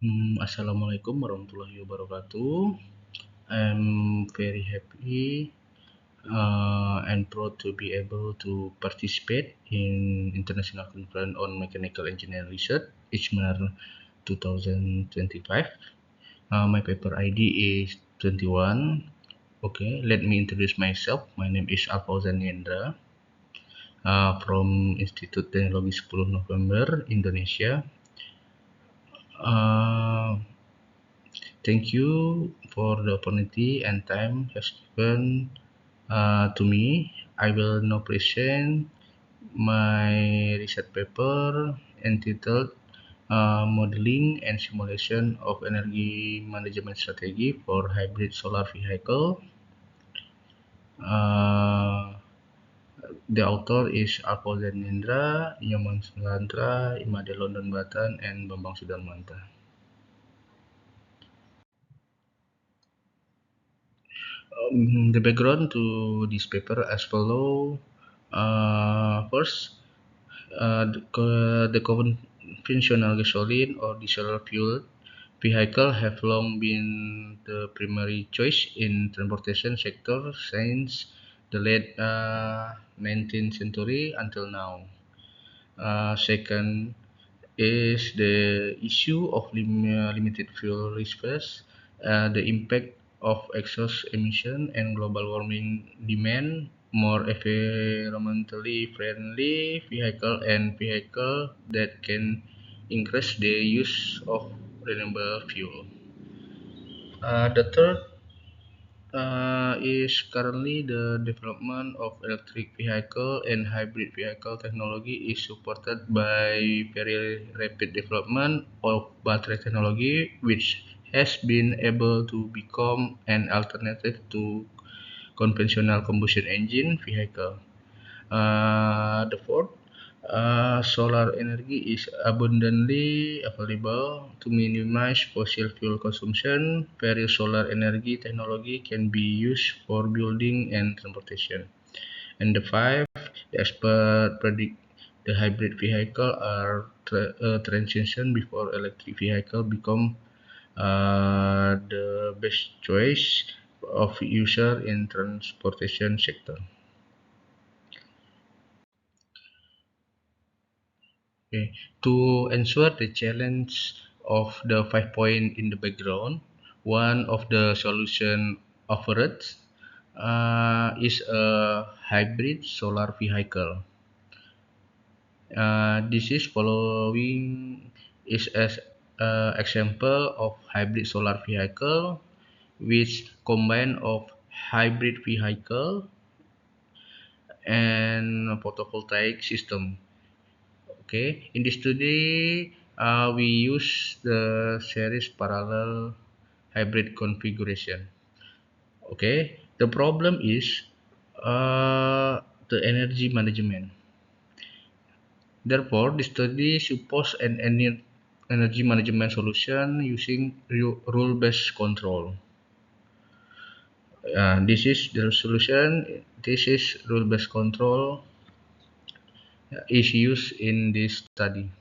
Assalamualaikum warahmatullahi wabarakatuh. I'm very happy and proud to be able to participate in International Conference on Mechanical Engineering Research, ICMER 2025. My paper ID is 21. Okay, let me introduce myself. My name is Alfauzan Yendra from Institut Teknologi 10 November, Indonesia. Uh, Thank you for the opportunity and time has given to me. I will now present my research paper entitled Modeling and Simulation of Energy Management Strategy for Hybrid Solar Vehicle. The author is Alfauzan Nindra, Nyoman Sulantra, Imade London Batan, and Bambang Sudarmanta. The background to this paper as follow. First, the conventional gasoline or diesel fuel vehicle have long been the primary choice in transportation sector since the late 19th century until now. Second is the issue of limited fuel resources, the impact of exhaust emission and global warming demand more environmentally friendly vehicle and vehicle that can increase the use of renewable fuel. The third is currently the development of electric vehicle and hybrid vehicle technology is supported by very rapid development of battery technology, which has been able to become an alternative to conventional combustion engine vehicle. The fourth, solar energy is abundantly available to minimize fossil fuel consumption. Various solar energy technology can be used for building and transportation. And the five, the expert predict the hybrid vehicle are transition before electric vehicle become the best choice of user in transportation sector. Okay. To answer the challenge of the 5 point in the background, one of the solution offered is a hybrid solar vehicle. This is following is as example of hybrid solar vehicle which combine of hybrid vehicle and photovoltaic system. Okay, in this study, we use the series parallel hybrid configuration. Okay, the problem is the energy management. Therefore, the study suppose an energy management solution using rule-based control. This is the solution. This is rule-based control is used in this study.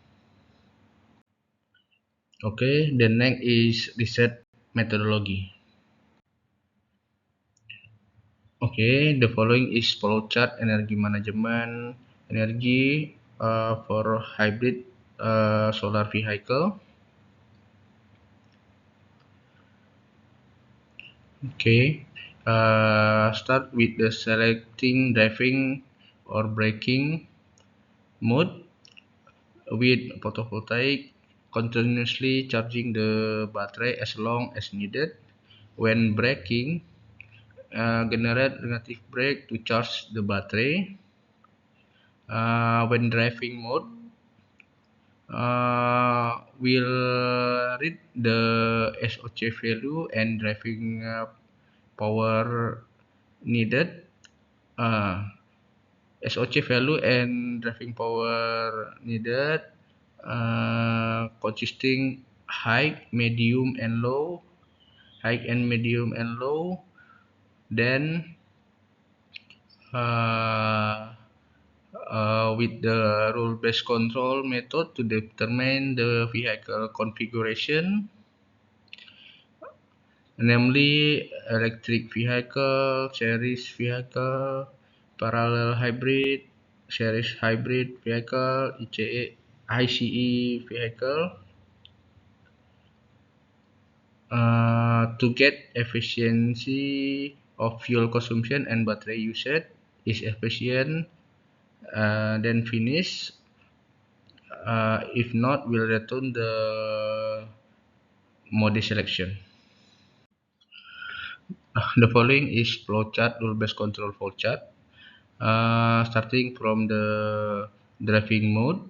Okay, the next is research methodology. Okay, the following is flowchart energy management energy for hybrid solar vehicle. Okay, start with the selecting driving or braking mode with photovoltaic, continuously charging the battery as long as needed. When braking, generate negative brake to charge the battery. When driving mode, will read the SOC value and driving power needed. SOC value and driving power needed consisting high, medium, and low. High and medium and low. Then uh, with the rule-based control method to determine the vehicle configuration, namely electric vehicle, series vehicle, parallel hybrid, series hybrid vehicle, ICE vehicle, to get efficiency of fuel consumption and battery usage is efficient, then finish. If not, we'll return the mode selection. The following is flowchart, rule-based control flowchart. Starting from the driving mode,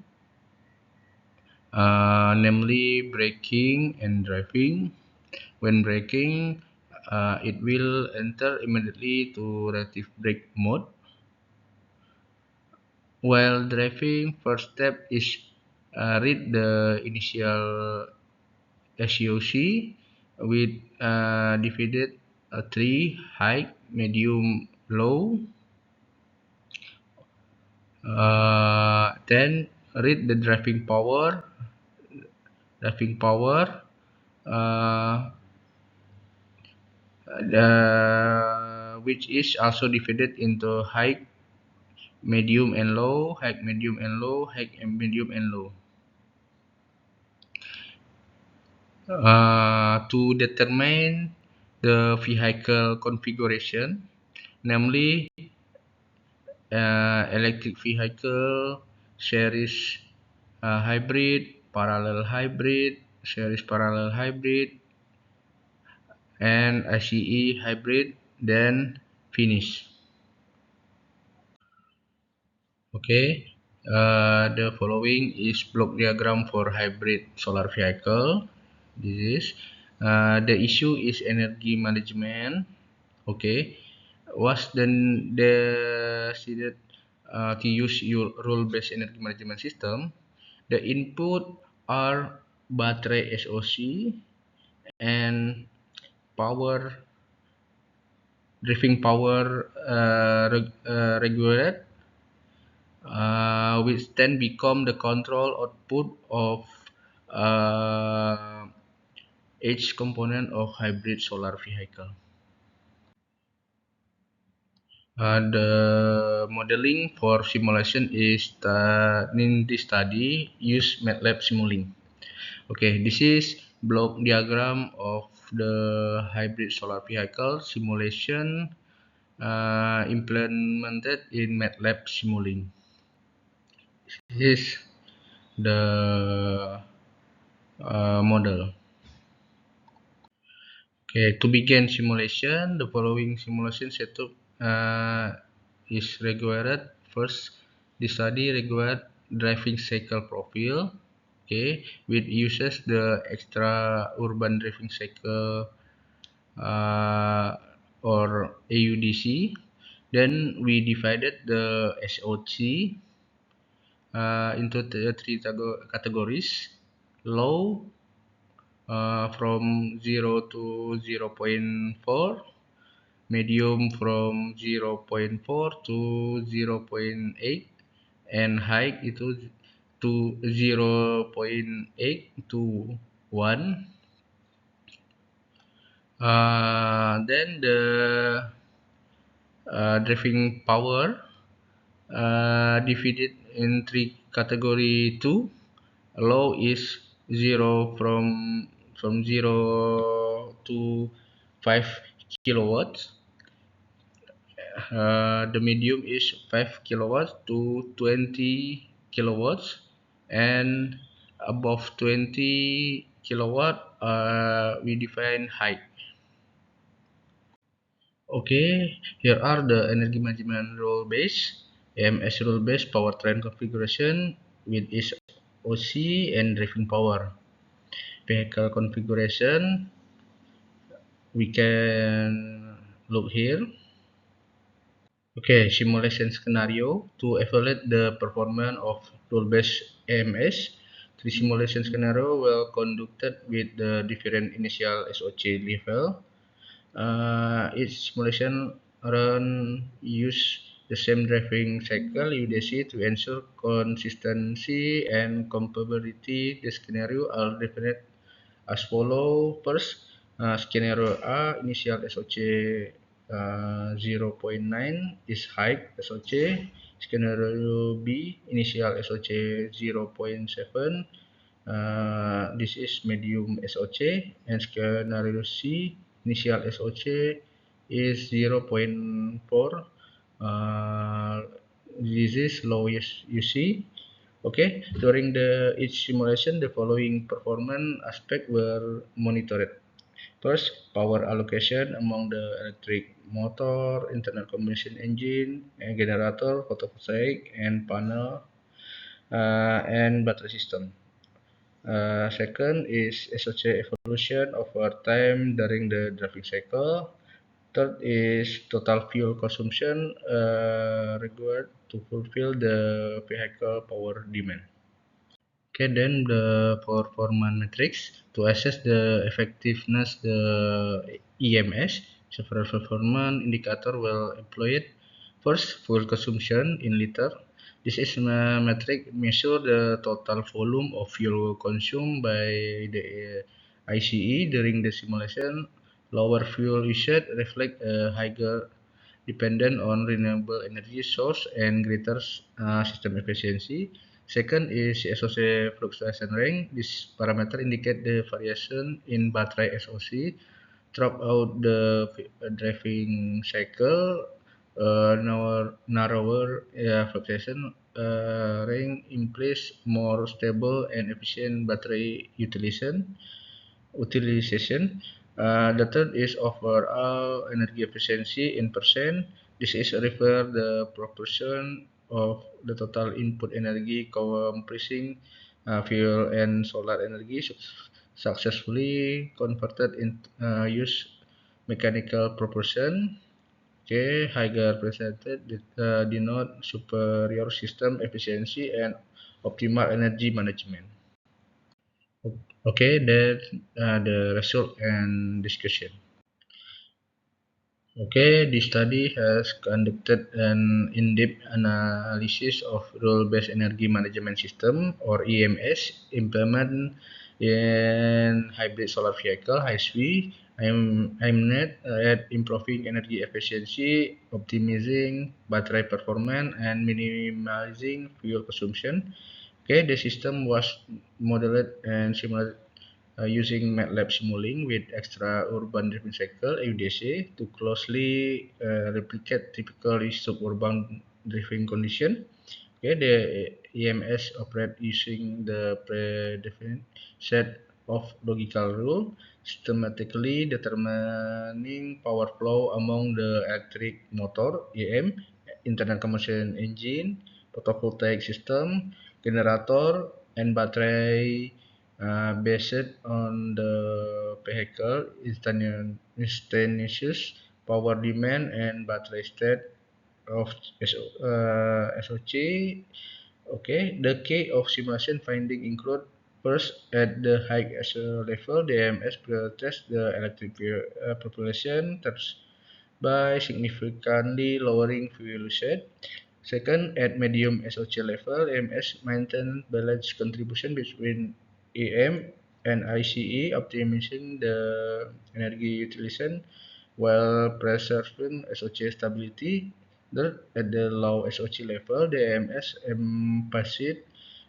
namely braking and driving. When braking, it will enter immediately to reactive brake mode. While driving, first step is read the initial SOC with divided three: high, medium, low. Then read the driving power. Driving power. Uh, which is also divided into high, medium, and low. High, medium, and low. High, medium, and low. To determine the vehicle configuration, namely electric vehicle, series hybrid, parallel hybrid, series parallel hybrid, and ICE hybrid, then finish. Okay, the following is block diagram for hybrid solar vehicle. This is the issue is energy management. Okay, was then decided to use your rule-based energy management system. The input are battery SOC and power driving power regulated, which then become the control output of uh, each component of hybrid solar vehicle. The modeling for simulation is in this study use MATLAB Simulink. Okay, this is block diagram of the hybrid solar vehicle simulation implemented in MATLAB Simulink. This is the model. Okay, to begin simulation, the following simulation setup is required. First, the study required driving cycle profile. Okay, which uses the extra urban driving cycle or AUDC. Then we divided the SOC into three categories: low from 0 to 0.4, medium from 0.4 to 0.8, and high itu to 0.8 to 1. Then the driving power divided in three category two. Low is 0 from 0 to 5 kilowatts. The medium is 5 kilowatts to 20 kilowatts, and above 20 kilowatt we define high. Okay, here are the energy management rule base, EMS rule base powertrain configuration with its OC and driving power. Vehicle configuration, we can look here. Okay, simulation scenario to evaluate the performance of rule-based EMS. Three simulation scenario were conducted with the different initial SOC level. Each simulation run use the same driving cycle UDC to ensure consistency and compatibility. The scenario are defined as follow. First, scenario A, initial SOC 0.9 is high SOC. Scenario B, initial SOC 0.7. This is medium SOC. And scenario C, initial SOC is 0.4. This is low UC. Okay, during each simulation, the following performance aspects were monitored. First, power allocation among the electric motor, internal combustion engine, and generator, photovoltaic, and panel, and battery system. Second is SOC evolution over time during the driving cycle. Third is total fuel consumption required to fulfill the vehicle power demand. Okay, then the performance metrics to assess the effectiveness the EMS. Several performance indicator were employed. First, fuel consumption in liter. This is a metric measure the total volume of fuel consumed by the ICE during the simulation. Lower fuel usage reflect a higher dependent on renewable energy source and greater system efficiency. Second is SOC fluctuation range. This parameter indicate the variation in battery SOC throughout the driving cycle. Narrower fluctuation range implies more stable and efficient battery utilization. The third is overall energy efficiency in percent. This is refer the proportion of the total input energy comprising fuel and solar energy successfully converted into use mechanical proportion. Okay, higher percentage denote superior system efficiency and optimal energy management. Okay, that's the result and discussion. Okay, this study has conducted an in-depth analysis of role-based energy management system or EMS implemented in hybrid solar vehicle (HV). Aimed at improving energy efficiency, optimizing battery performance, and minimizing fuel consumption. Okay, the system was modeled and simulated using MATLAB Simulink with extra urban driving cycle (UDC) to closely replicate typical suburban driving condition. Okay, the EMS operate using the predefined set of logical rules, systematically determining power flow among the electric motor (EM), internal combustion engine, photovoltaic system, generator, and battery based on the vehicle instantaneous power demand and battery state of SOC. Okay, the key of simulation finding include first at the high SO level, the EMS prioritizes the electric population by significantly lowering fuel usage. Second, at medium SOC level, EMS maintain balanced contribution between EM and ICE, optimizing the energy utilization while preserving SOC stability. Third, at the low SOC level, the EMS emphasizes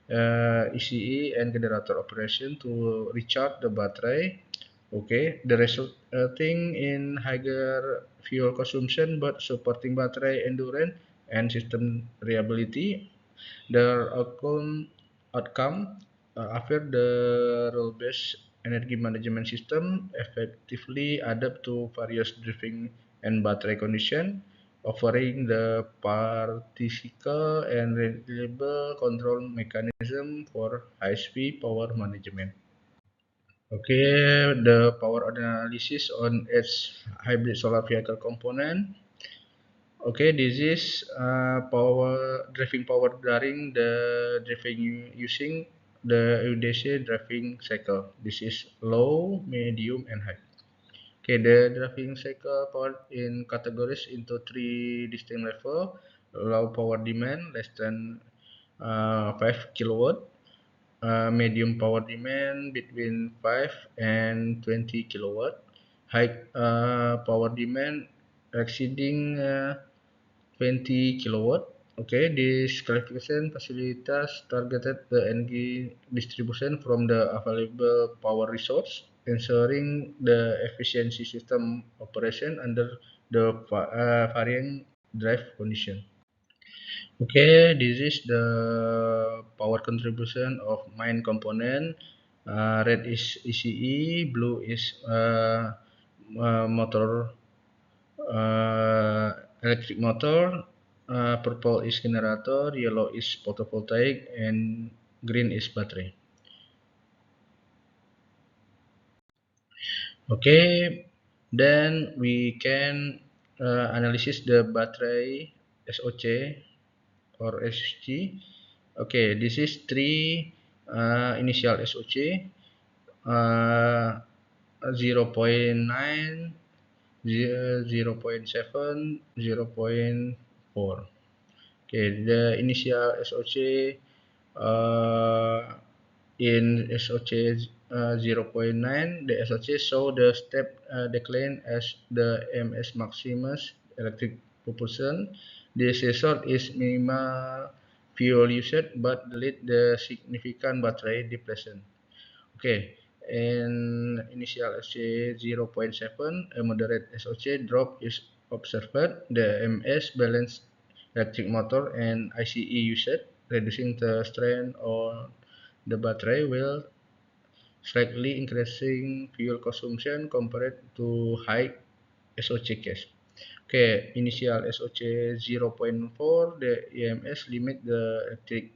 ECE and generator operation to recharge the battery. Okay, the resulting in higher fuel consumption but supporting battery endurance and system reliability. The outcome after the role-based energy management system effectively adapt to various driving and battery conditions, offering the practical and reliable control mechanism for high-speed power management. Okay, the power analysis on its hybrid solar vehicle component. Okay, this is driving power during the driving using the UDC driving cycle. This is low, medium, and high. Okay, the driving cycle part in categories into three distinct levels. low power demand less than 5 kilowatt, medium power demand between 5 and 20 kilowatt, high power demand exceeding 20 kilowatt. Okay, this classification facilities targeted the energy distribution from the available power resource, ensuring the efficiency system operation under the varying drive condition. Okay, this is the power contribution of main component. Red is ECE, blue is motor, electric motor, purple is generator, yellow is photovoltaic, and green is battery. Okay, then we can analysis the battery SOC or SG. Okay, this is three initial SOC, 0.9, 0.7, 0.4. Okay, the initial SOC in SOC 0.9, the SOC show the step decline as the MS maximus electric propulsion. This result is minimal fuel usage but lead the significant battery depletion. Okay, in initial SOC 0.7, a moderate SOC drop is observed. The MS balance electric motor and ICE usage, reducing the strain on the battery while slightly increasing fuel consumption compared to high SOC case. Okay, initial SOC 0.4, the EMS limit the electric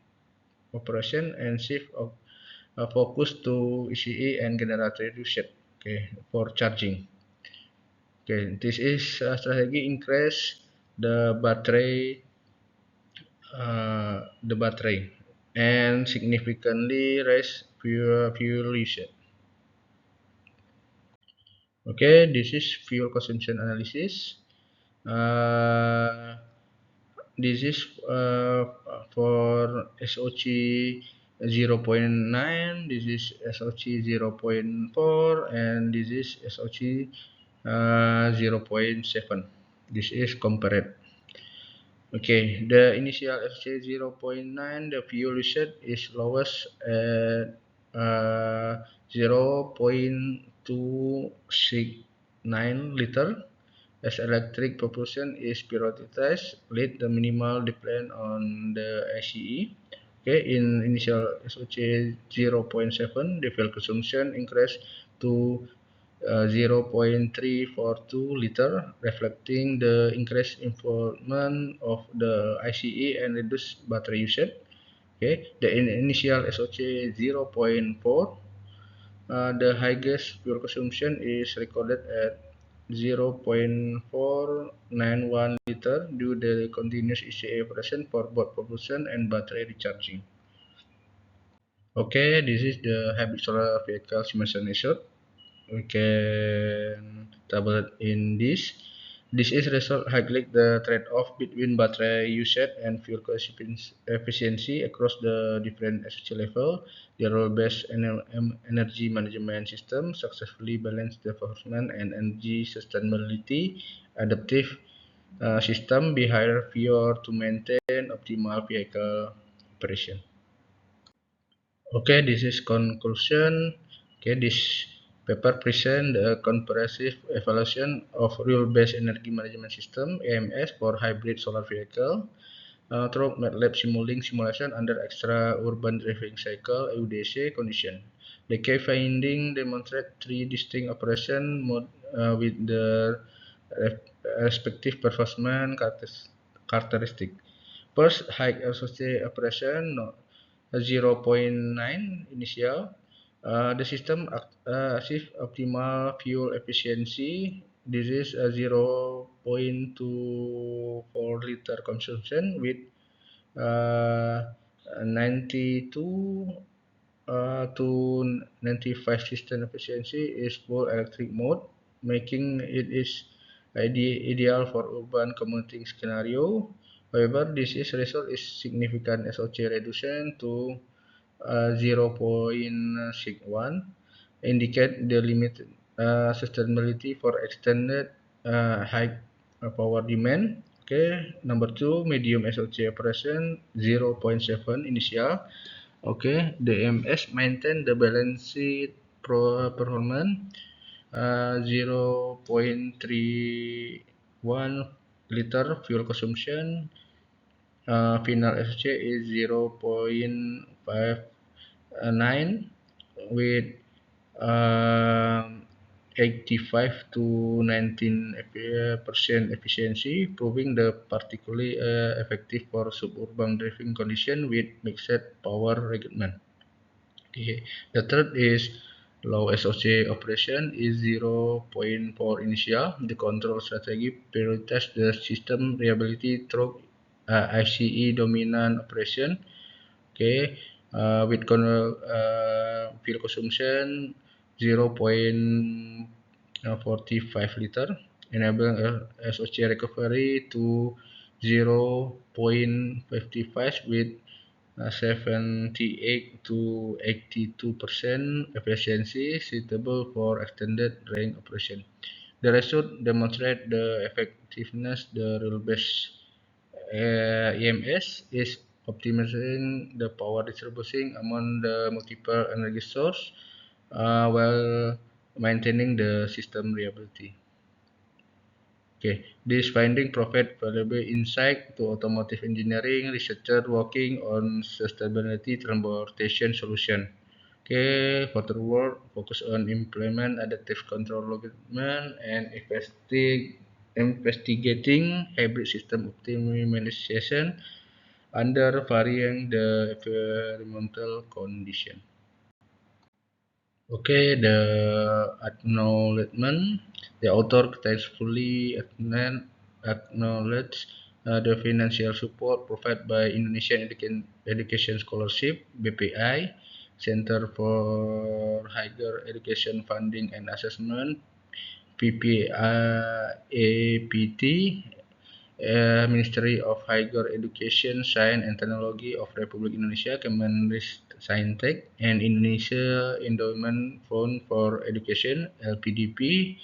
operation and shift of focus to ECE and generator usage. Okay, for charging. Okay, this is strategy increase the battery and significantly raise fuel usage. Okay, this is fuel consumption analysis. This is for SOC 0.9, this is SOC 0.4, and this is SOC 0.7. This is compared. Okay, the initial SOC 0.9, the fuel usage is lowest at 0.269 liter. As electric propulsion is prioritized, lead the minimal depend on the ICE. Okay, in initial SOC 0.7, the fuel consumption increased to 0.342 liter, reflecting the increased involvement of the ICE and reduced battery usage. Okay, the initial SOC 0.4, the highest fuel consumption is recorded at 0.491 liter due to the continuous ECE operation for both propulsion and battery recharging. Okay, this is the hybrid solar vehicle simulation result. We can tabulate in this. This is result highlight the trade-off between battery usage and fuel efficiency across the different SOC level. The role-based energy management system successfully balance the performance and energy sustainability. Adaptive system behavior to maintain optimal vehicle operation. Okay, this is conclusion. Okay, this paper present the comprehensive evaluation of rule-based energy management system (AMS) for hybrid solar vehicle through MATLAB simulation under extra-urban driving cycle (UDC) condition. The key finding demonstrate three distinct operation mode with the respective performance characteristic. First, high SOC operation 0.9 initial. The system achieves optimal fuel efficiency. This is a 0.24 liter consumption with 92 to 95 system efficiency is full electric mode, making it is ideal for urban commuting scenario. However, this result is significant SOC reduction to 0.61, indicate the limited sustainability for extended high power demand. Okay, number 2, medium SOC operation 0.7 initial. Okay, the MS maintain the balance sheet performance 0.31 liter fuel consumption. Final SOC is 0.59 with 85 to 19% efficiency, proving the particularly effective for suburban driving condition with mixed power requirement. Okay. The third is low SOC operation is 0.4 initial. The control strategy prioritizes the system reliability through ICE dominant operation. Okay, with fuel consumption 0.45 liter, enabling SOC recovery to 0.55 with 78 to 82% efficiency, suitable for extended range operation. The result demonstrates the effectiveness the rule-based EMS is optimizing the power distribution among the multiple energy sources while maintaining the system reliability. Okay, this finding provide valuable insight to automotive engineering researchers working on sustainability transportation solution. Okay, furthermore, focus on implement adaptive control algorithm and investigating hybrid system optimization under varying the environmental condition. Okay, the acknowledgement. The author thankfully acknowledge the financial support provided by Indonesian Education Scholarship (BPI), Center for Higher Education Funding and Assessment (PPAPT), Ministry of Higher Education, Science and Technology of Republik Indonesia, Kemenristek, and Indonesia Endowment Fund for Education (LPDP),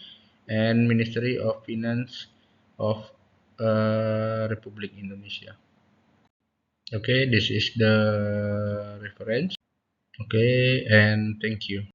and Ministry of Finance of Republik Indonesia. Okay, this is the reference. Okay, and thank you.